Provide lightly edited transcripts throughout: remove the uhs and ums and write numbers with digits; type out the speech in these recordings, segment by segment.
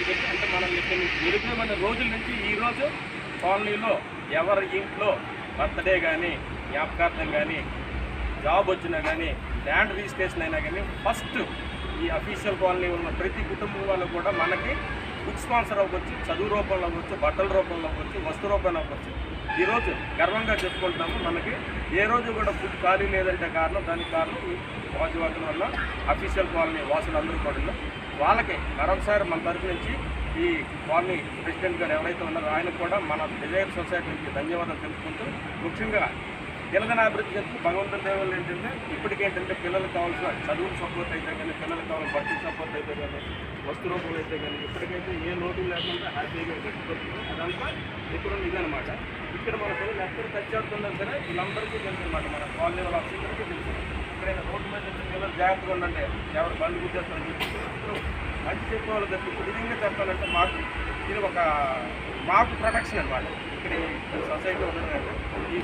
చెప్పి అంటే మనం నిరుపయోగమైన రోజుల నుంచి ఈరోజు కాలనీలో ఎవరి ఇంట్లో బర్త్డే కానీ జ్ఞాపకార్థం కానీ జాబ్ వచ్చినా కానీ ల్యాండ్ రిజిస్ట్రేషన్ అయినా కానీ ఫస్ట్ ఈ అఫీషియల్ కాలనీ ఉన్న ప్రతి కుటుంబం వాళ్ళు కూడా మనకి ఫుడ్ స్పాన్సర్ అవ్వచ్చు, చదువు రూపంలో అవ్వచ్చు, బట్టల రూపంలో అవ్వచ్చు, వస్తు రూపంలో అవ్వచ్చు. ఈరోజు గర్వంగా చెప్పుకుంటాము. మనకి ఏ రోజు కూడా ఫుడ్ ఖాళీ లేదంటే దానికి కారణం ఈ వాజువాకుల వల్ల అఫీషియల్ కాలనీ వాసులందరూ కూడా వాళ్ళకి మరొకసారి మన తరఫు నుంచి ఈ కాలనీ ప్రెసిడెంట్ గారు ఎవరైతే ఉన్నారో ఆయనకు కూడా మన డిజైర్ సొసైటీ నుంచి ధన్యవాదాలు తెలుసుకుంటూ ముఖ్యంగా దినదినాభివృద్ధి చెప్తూ భగవంతుని దేవుళ్ళు ఏంటంటే ఇప్పటికేంటంటే పిల్లలకు కావాల్సిన చదువులు సపోర్ట్ అయితే కానీ, పిల్లలకు కావాల్సిన బట్టలు సపోర్ట్ అయితే కానీ, వస్తు రూపంలో అయితే కానీ ఇప్పటికైతే ఏ లోటు లేకుండా హ్యాపీగా గట్టిపోతుంది. అదంతా ఇక్కడ ఇదనమాట. ఇక్కడ మన పిల్లలు ఎక్కడ టచ్ అవుతున్నా సరే వీళ్ళందరికీ తెలుసు అనమాట. మన కాలనీ వాళ్ళ అందరికీ తెలుసు. ఇక్కడైనా రోడ్డు మీద పిల్లలు జాగ్రత్తగా ఉండండి, ఎవరు బండి గుర్తిస్తారని చెప్పి మంచి చెప్పేవాళ్ళు తప్పి ఇప్పుడు విధంగా చెప్పాలంటే ఇది ఒక మాకు ప్రొటెక్షన్ అనమాట. ఇక్కడ సొసైటీ ఉండడం ఈ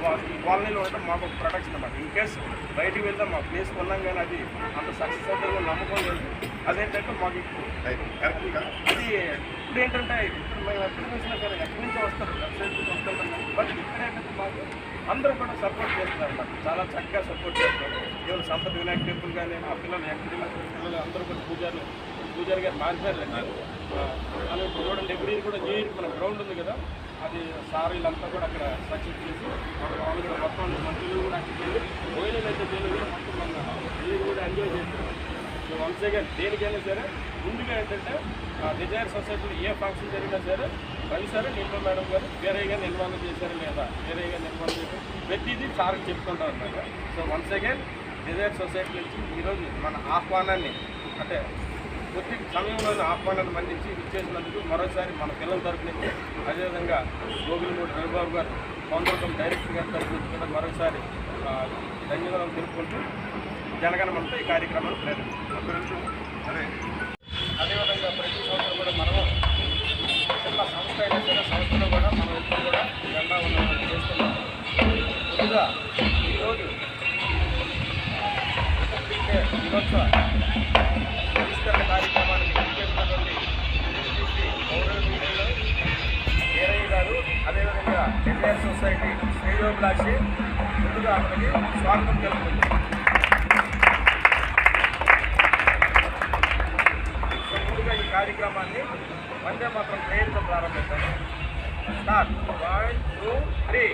కాలనీలో ఉండటం మాకు ఒక ప్రొటెక్షన్ అనమాట. ఇన్ కేస్ బయటికి వెళ్తాం మా ప్లేస్ కొన్నాం కానీ అది అంత సక్సెస్ అవుతుందో నమ్మకం లేదు. అదేంటంటే మాకు అది ఇప్పుడు ఏంటంటే ఇప్పుడు మేము ఎక్కడికి వచ్చినా కానీ ఎక్కడి నుంచి వస్తారు, వెబ్సైట్ నుంచి వస్తుంటాం కానీ బట్ ఇక్కడ ఏంటంటే మాకు అందరూ కూడా సపోర్ట్ చేస్తున్నారు అన్నమాట. చాలా చక్కగా సపోర్ట్ చేస్తున్నారు. కేవలం సంపద వినాయక టెంపుల్ కానీ ఆ పిల్లలు పిల్లలు అందరూ కూడా పూజారి గారు మారిపోయారు. అలాగే ఇప్పుడు చూడండి ఎవ్రీ కూడా న్యూ ఇయర్ మన గ్రౌండ్ ఉంది కదా, అది సార్ వీళ్ళంతా కూడా అక్కడ సక్సెస్ చేసి వాళ్ళు కూడా మొత్తం మంత్రులు కూడా అక్కడికి వెళ్ళి పోయిన అయితే కూడా మొత్తం మన వీళ్ళు కూడా ఎంజాయ్ చేస్తారు. సో వన్స్ అగైన్ దేనికైనా సరే ముందుగా ఏంటంటే డిజైర్ సొసైటీలో ఏ ఫంక్షన్ జరిగినా సరే ప్రతిసారి నిర్మల్ మేడం గారు వేరేగా నిర్మాణం చేశారు లేదా వేరేగా నిర్మాణం చేశారు ప్రతిదీ సార్కి చెప్పుకుంటారు అన్నమాట. So once again desire society నుంచి ఈరోజు మన ఆహ్వానాన్ని అంటే కొద్ది సమయంలోనే ఆహ్వానాన్ని మన్నించి ఇచ్చేసినందుకు మరోసారి మన పిల్లల తరఫు నుంచి అదేవిధంగా గోగులమూడి రవిబాబు గారు పౌందరకం డైరెక్టర్ గారి తరఫు నుంచి కూడా మరోసారి ధన్యవాదాలు తెలుపుకుంటూ జనగణమంతా ఈ కార్యక్రమాన్ని ప్రేరేపిస్తాం. అదేవిధంగా ప్రతి సంవత్సరం కూడా మనము చిన్న సంస్థ అయినా సరే సంస్థలో కూడా మనం ఎప్పుడు కూడా జెండా ఉన్న చేస్తున్నాం. ముందుగా ఈరోజు దినోత్సవ పరిష్కరణ కార్యక్రమానికి విచ్చేసినటువంటి గౌరవనీయులు వీరయ్య గారు అదేవిధంగా డిజైర్ సొసైటీ శ్రేయోభిలాషి ముందుగా అతనికి స్వాగతం తెలుపుతుంది. ముందుగా ఈ కార్యక్రమాన్ని వందే మాత్రం ప్రేయర్తో ప్రారంభిస్తాను. స్టార్ట్ 1 2 3.